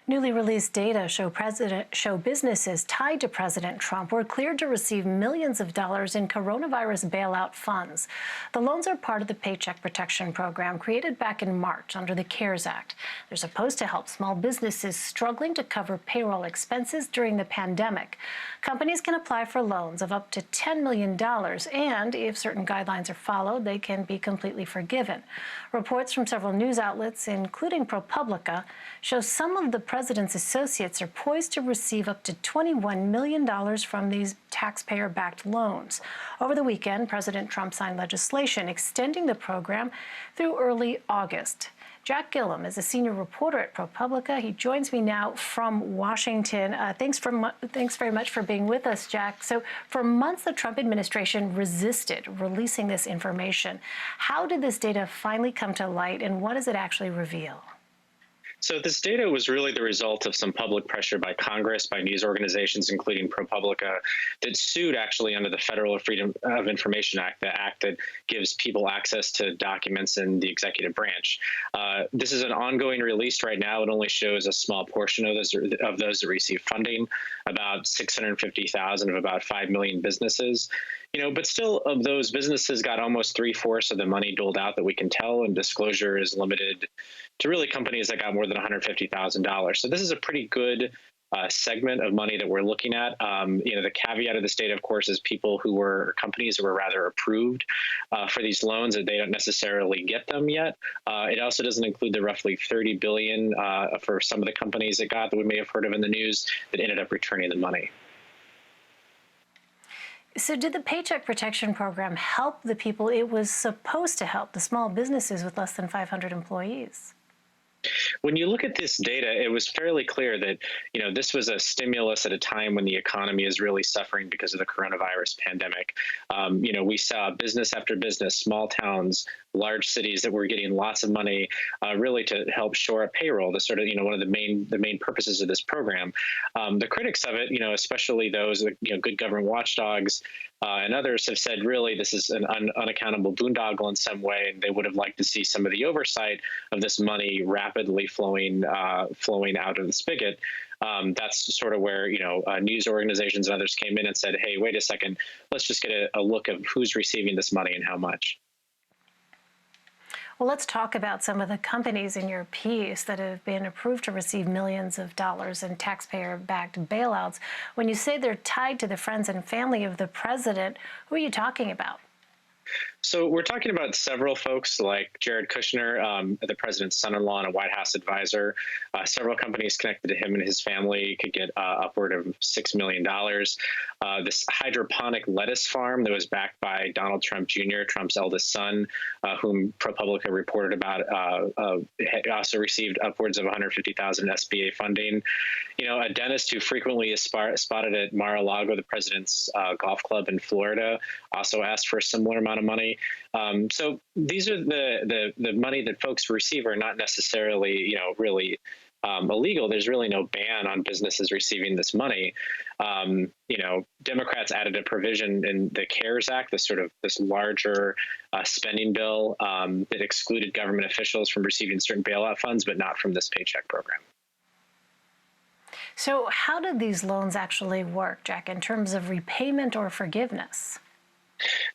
Newly released data show businesses tied to President Trump were cleared to receive millions of dollars in coronavirus bailout funds. The loans are part of the Paycheck Protection Program created back in March under the CARES Act. They're supposed to help small businesses struggling to cover payroll expenses during the pandemic. Companies can apply for loans of up to $10 million, and if certain guidelines are followed, they can be completely forgiven. Reports from several news outlets, including ProPublica, show some of the president's associates are poised to receive up to $21 million from these taxpayer-backed loans. Over the weekend, President Trump signed legislation extending the program through early August. Jack Gillum is a senior reporter at ProPublica. He joins me now from Washington. Thanks very much for being with us, Jack. So for months, the Trump administration resisted releasing this information. How did this data finally come to light, and what does it actually reveal? So this data was really the result of some public pressure by Congress, by news organizations, including ProPublica, that sued actually under the Federal Freedom of Information Act, the act that gives people access to documents in the executive branch. This is an ongoing release right now. It only shows a small portion of those that receive funding, about 650,000 of about 5 million businesses. But still, of those businesses got almost 3/4 of the money doled out that we can tell, and disclosure is limited to really companies that got more than $150,000. So this is a pretty good segment of money that we're looking at. The caveat of this data, of course, is companies who were rather approved for these loans, that they don't necessarily get them yet. It also doesn't include the roughly $30 billion for some of the companies that we may have heard of in the news that ended up returning the money. So did the Paycheck Protection Program help the people it was supposed to help, the small businesses with less than 500 employees? When you look at this data, it was fairly clear that, this was a stimulus at a time when the economy is really suffering because of the coronavirus pandemic. We saw business after business, small towns, large cities that were getting lots of money really to help shore up payroll, the sort of, one of the main purposes of this program. The critics of it, especially those, good government watchdogs and others have said, really, this is an unaccountable boondoggle in some way, and they would have liked to see some of the oversight of this money rapidly flowing out of the spigot. That's sort of where, news organizations and others came in and said, hey, wait a second, let's just get a look at who's receiving this money and how much. Well, let's talk about some of the companies in your piece that have been approved to receive millions of dollars in taxpayer-backed bailouts. When you say they're tied to the friends and family of the president, who are you talking about? So we're talking about several folks like Jared Kushner, the president's son-in-law and a White House advisor. Several companies connected to him and his family could get upward of $6 million. This hydroponic lettuce farm that was backed by Donald Trump Jr., Trump's eldest son, whom ProPublica reported about, also received upwards of $150,000 in SBA funding. A dentist who frequently is spotted at Mar-a-Lago, the president's golf club in Florida, also asked for a similar amount of money. So these are the money that folks receive are not necessarily, really illegal. There's really no ban on businesses receiving this money. Democrats added a provision in the CARES Act, this larger spending bill that excluded government officials from receiving certain bailout funds, but not from this paycheck program. So how did these loans actually work, Jack, in terms of repayment or forgiveness?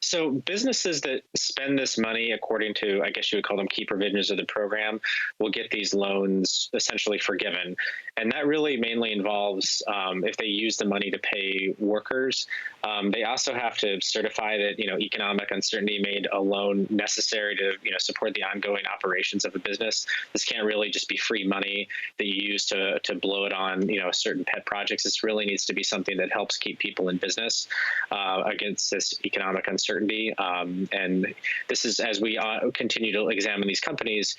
So businesses that spend this money according to, I guess you would call them key provisions of the program, will get these loans essentially forgiven. And that really mainly involves if they use the money to pay workers. They also have to certify that, economic uncertainty made a loan necessary to, support the ongoing operations of a business. This can't really just be free money that you use to blow it on, certain pet projects. This really needs to be something that helps keep people in business against this economic uncertainty. And this is, as we continue to examine these companies,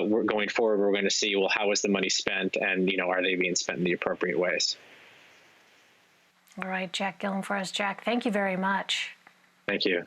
we're going forward, we're going to see, well, how was the money spent, and, are they being spent in the appropriate ways? All right, Jack Gillum for us. Jack, thank you very much. Thank you.